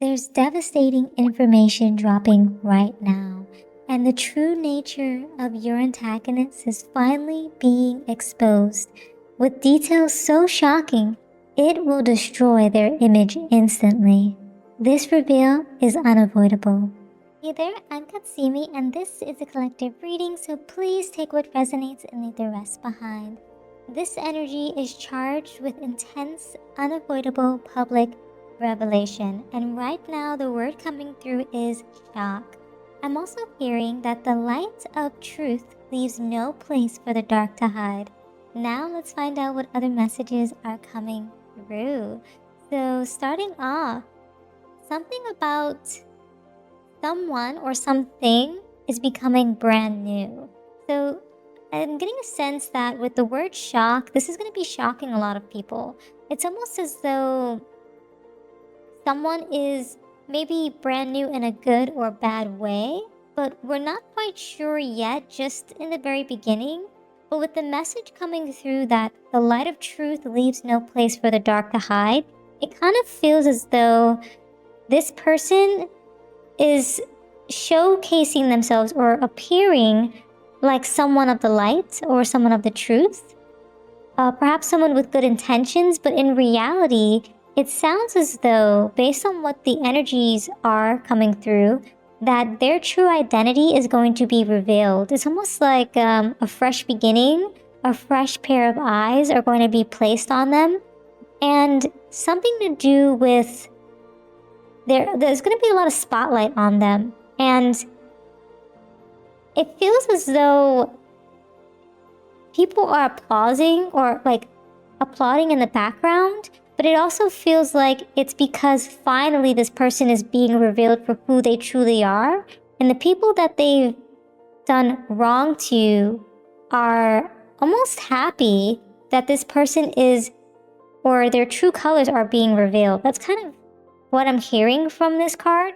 There's devastating information dropping right now, and the true nature of your antagonist is finally being exposed. With details so shocking, it will destroy their image instantly. This reveal is unavoidable. Hey there, I'm Katsumi, and this is a collective reading, so please take what resonates and leave the rest behind. This energy is charged with intense, unavoidable public revelation, and right now the word coming through is shock. I'm also hearing that the light of truth leaves no place for the dark to hide. Now let's find out what other messages are coming through. So starting off, something about someone or something is becoming brand new. So I'm getting a sense that with the word shock, this is going to be shocking a lot of people. It's almost as though someone is maybe brand new in a good or bad way, but we're not quite sure yet, just in the very beginning. But with the message coming through that the light of truth leaves no place for the dark to hide, it kind of feels as though this person is showcasing themselves or appearing like someone of the light or someone of the truth. Perhaps someone with good intentions, but in reality, it sounds as though, based on what the energies are coming through, that their true identity is going to be revealed. It's almost like a fresh beginning, a fresh pair of eyes are going to be placed on them, and something to do with there's going to be a lot of spotlight on them, and it feels as though people are applauding or like applauding in the background, but it also feels like it's because finally this person is being revealed for who they truly are, and the people that they've done wrong to are almost happy that this person is, or their true colors are being revealed. That's kind of what I'm hearing from this card.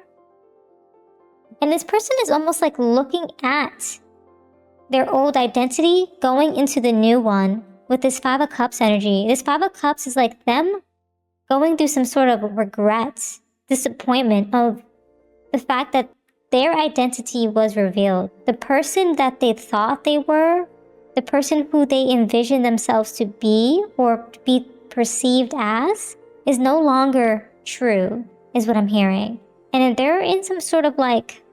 And this person is almost like looking at their old identity going into the new one with this Five of Cups energy. This Five of Cups is like them going through some sort of regret, disappointment of the fact that their identity was revealed. The person that they thought they were, the person who they envisioned themselves to be or to be perceived as, is no longer true, is what I'm hearing. And they're in some sort of like,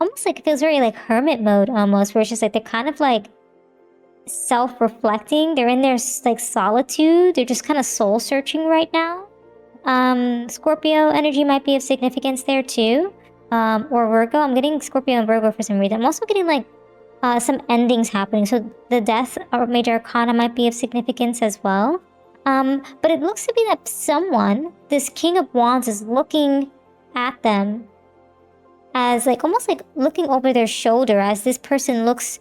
almost like it feels very like hermit mode almost, where it's just like they're kind of like self-reflecting. They're in their like solitude. They're just kind of soul searching right now. Scorpio energy might be of significance there too. Or Virgo. I'm getting Scorpio and Virgo for some reason. I'm also getting like some endings happening. So the death or major arcana might be of significance as well. But it looks to be that someone, this King of Wands, is looking at them as like almost like looking over their shoulder as this person looks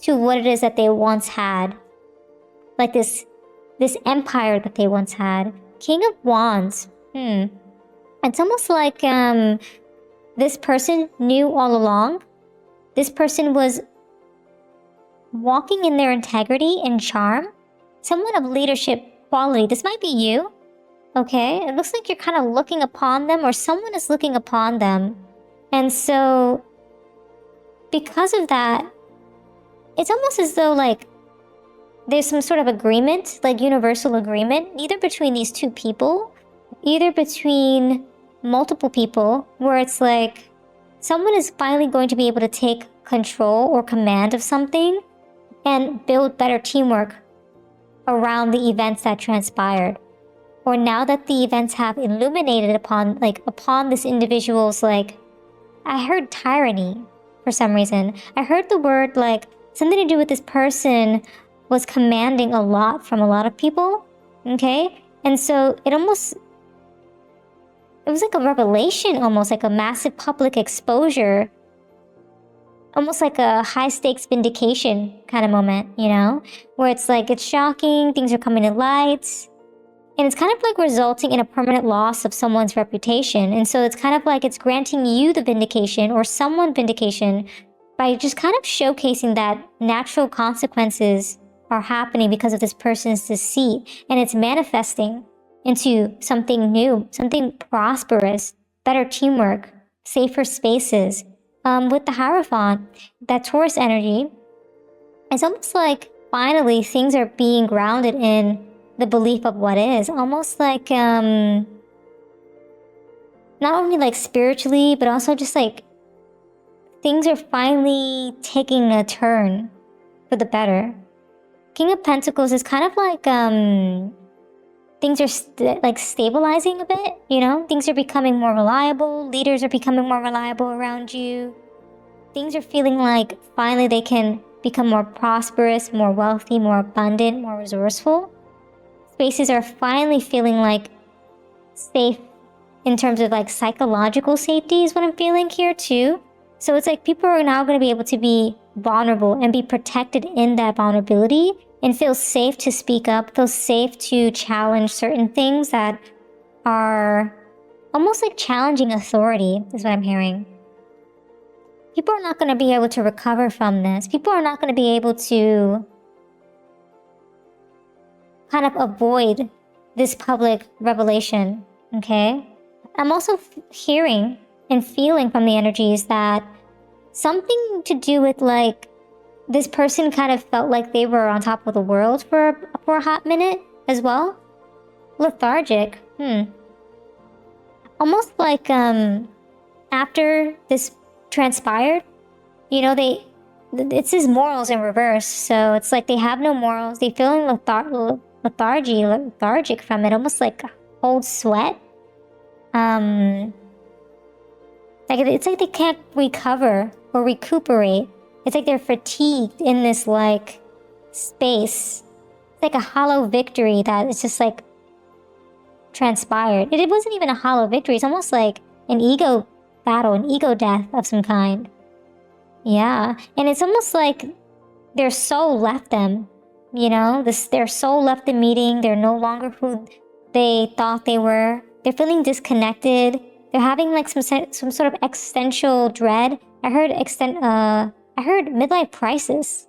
to what it is that they once had, like this empire that they once had. King of Wands. It's almost like this person knew all along. This person was walking in their integrity and charm, someone of leadership quality. This might be you. Okay, it looks like you're kind of looking upon them, or someone is looking upon them. And so because of that, it's almost as though like there's some sort of agreement, like universal agreement, either between these two people, either between multiple people, where it's like someone is finally going to be able to take control or command of something and build better teamwork around the events that transpired. Or now that the events have illuminated upon this individual's, like, I heard tyranny for some reason. I heard the word like something to do with this person was commanding a lot from a lot of people. Okay? And so it was like a revelation, almost like a massive public exposure, almost like a high stakes vindication kind of moment, you know, where it's like it's shocking, things are coming to light. And it's kind of like resulting in a permanent loss of someone's reputation. And so it's kind of like it's granting you the vindication or someone vindication by just kind of showcasing that natural consequences are happening because of this person's deceit. And it's manifesting into something new, something prosperous better teamwork, safer spaces. With the Hierophant, that Taurus energy, it's almost like finally things are being grounded in the belief of what is. Almost like, not only like spiritually, but also just like things are finally taking a turn for the better. King of Pentacles is kind of like, things are like stabilizing a bit, you know? Things are becoming more reliable. Leaders are becoming more reliable around you. Things are feeling like finally they can become more prosperous, more wealthy, more abundant, more resourceful. Spaces are finally feeling like safe in terms of like psychological safety is what I'm feeling here too. So it's like people are now going to be able to be vulnerable and be protected in that vulnerability and feel safe to speak up, feel safe to challenge certain things that are almost like challenging authority is what I'm hearing. People are not going to be able to recover from this. People are not going to be able to kind of avoid this public revelation, okay? I'm also hearing and feeling from the energies that something to do with like this person kind of felt like they were on top of the world for a hot minute as well. Lethargic. Almost like after this transpired, you know, it's his morals in reverse. So it's like they have no morals. They feeling lethargic from it, almost like cold sweat. Like it's like they can't recover or recuperate. It's like they're fatigued in this like space. It's like a hollow victory that is just like transpired. It wasn't even a hollow victory. It's almost like an ego battle, an ego death of some kind. Yeah, and it's almost like their soul left them. You know, their soul left the meeting. They're no longer who they thought they were. They're feeling disconnected. They're having like some sort of existential dread. I heard midlife crisis.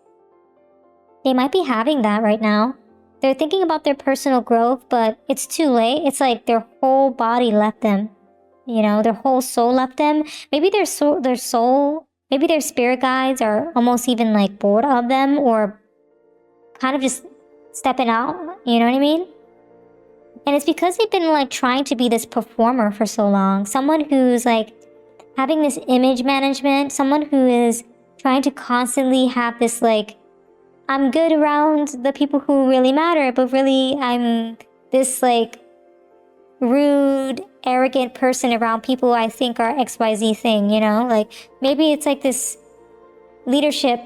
They might be having that right now. They're thinking about their personal growth, but it's too late. It's like their whole body left them. You know, their whole soul left them. Maybe their soul, maybe their spirit guides are almost even like bored of them or kind of just stepping out. You know what I mean? And it's because they've been like trying to be this performer for so long. Someone who's like having this image management, someone who is trying to constantly have this like, I'm good around the people who really matter, but really I'm this like rude, arrogant person around people I think are XYZ thing, you know? Like maybe it's like this leadership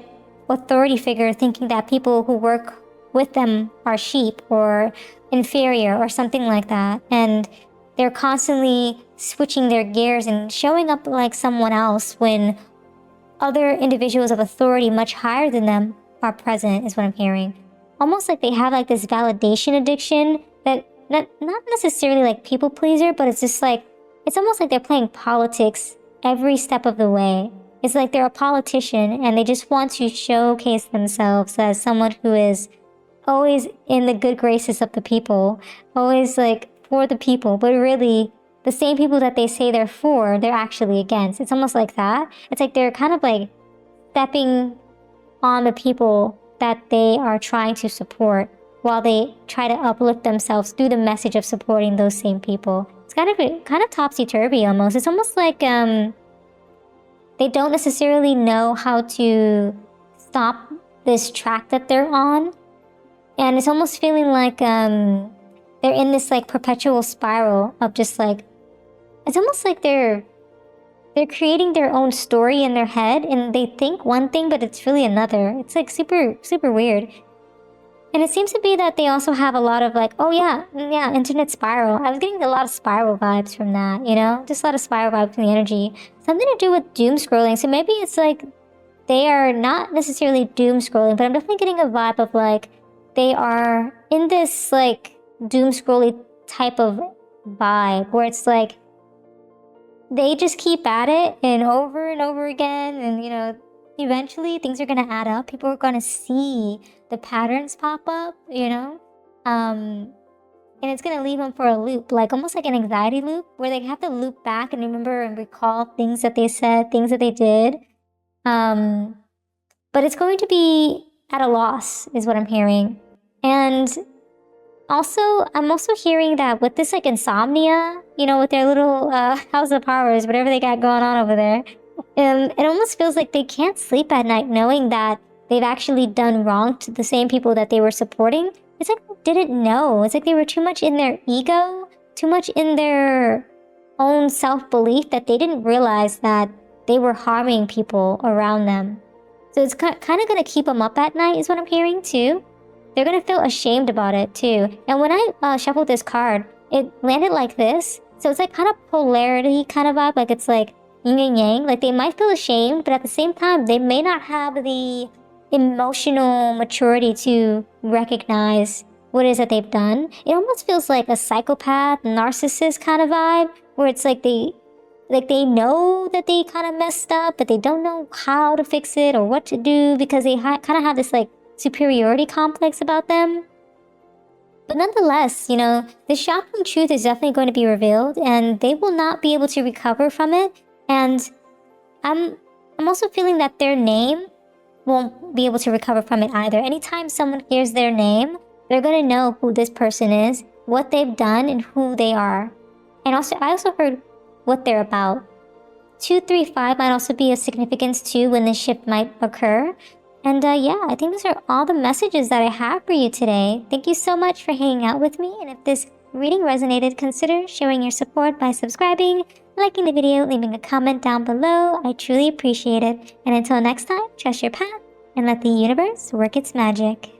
authority figure thinking that people who work with them are sheep or inferior or something like that. And they're constantly switching their gears and showing up like someone else when other individuals of authority much higher than them are present is what I'm hearing. Almost like they have like this validation addiction that not necessarily like people pleaser, but it's just like, it's almost like they're playing politics every step of the way. It's like they're a politician and they just want to showcase themselves as someone who is always in the good graces of the people, always like for the people, but really the same people that they say they're for, they're actually against. It's almost like that. It's like they're kind of like stepping on the people that they are trying to support while they try to uplift themselves through the message of supporting those same people. It's kind of topsy-turvy almost. It's almost like they don't necessarily know how to stop this track that they're on. And it's almost feeling like they're in this like perpetual spiral of just like, it's almost like they're creating their own story in their head and they think one thing, but it's really another. It's like super, super weird. And it seems to be that they also have a lot of like, oh yeah, internet spiral. I was getting a lot of spiral vibes from that, you know? Just a lot of spiral vibes from the energy. Something to do with doom scrolling. So maybe it's like they are not necessarily doom scrolling, but I'm definitely getting a vibe of like they are in this like doom scrolling type of vibe where it's like they just keep at it and over again, and you know, eventually things are gonna add up. People are gonna see the patterns pop up, you know? And and it's going to leave them for a loop, like almost like an anxiety loop, where they have to loop back and remember and recall things that they said, things that they did. But it's going to be at a loss, is what I'm hearing. And also, I'm also hearing that with this like insomnia, you know, with their little house of powers, whatever they got going on over there, it almost feels like they can't sleep at night knowing that they've actually done wrong to the same people that they were supporting. It's like they didn't know. It's like they were too much in their ego, too much in their own self-belief, that they didn't realize that they were harming people around them. So it's kind of going to keep them up at night, is what I'm hearing too. They're going to feel ashamed about it too. And when I shuffled this card, it landed like this. So it's like kind of polarity kind of vibe. Like it's like yin and yang. Like they might feel ashamed, but at the same time, they may not have the emotional maturity to recognize what it is that they've done. It almost feels like a psychopath, narcissist kind of vibe, where it's like they know that they kind of messed up, but they don't know how to fix it or what to do, because they kind of have this like superiority complex about them. But nonetheless, you know, the shocking truth is definitely going to be revealed, and they will not be able to recover from it. And I'm also feeling that their name won't be able to recover from it either. Anytime someone hears their name, they're going to know who this person is, what they've done, and who they are. And also, I also heard what they're about. 235 might also be of significance too when this shift might occur. And yeah, I think those are all the messages that I have for you today. Thank you so much for hanging out with me. And if this reading resonated, consider showing your support by subscribing, liking the video, leaving a comment down below. I truly appreciate it. And until next time, trust your path and let the universe work its magic.